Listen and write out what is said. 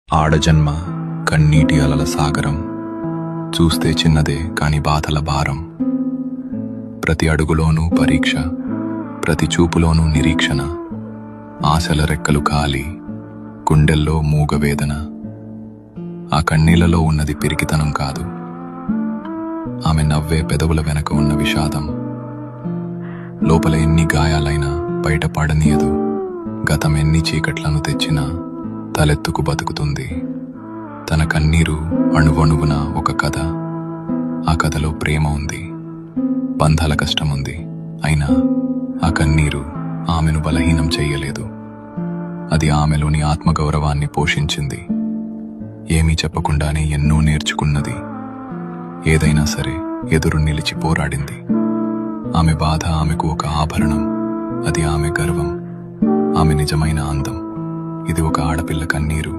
ఆడజన్మ కన్నీటి అలల సాగరం, చూస్తే చిన్నదే కాని బాధల భారం. ప్రతి అడుగులోనూ పరీక్ష, ప్రతి చూపులోనూ నిరీక్షణ. ఆశల రెక్కలు కాలి, గుండెల్లో మూగవేదన. ఆ కన్నీళ్లలో ఉన్నది పిరికితనం కాదు, ఆమె నవ్వే పెదవుల వెనక ఉన్న విషాదం. లోపల ఎన్ని గాయాలైనా బయట పడనీయదు, గతం ఎన్ని చీకట్లను తెచ్చినా తలెత్తుకు బతుకుతుంది. తన కన్నీరు అణువణువున ఒక కథ. ఆ కథలో ప్రేమ ఉంది, బంధాల కష్టముంది. అయినా ఆ కన్నీరు ఆమెను బలహీనం చెయ్యలేదు. అది ఆమెలోని ఆత్మగౌరవాన్ని పోషించింది. ఏమీ చెప్పకుండానే ఎన్నో నేర్చుకున్నది. ఏదైనా సరే ఎదురు నిలిచి పోరాడింది. ఆమె బాధ ఆమెకు ఒక ఆభరణం. అది ఆమె గర్వం, ఆమె నిజమైన అందం. ఇది ఒక ఆడపిల్ల కన్నీరు.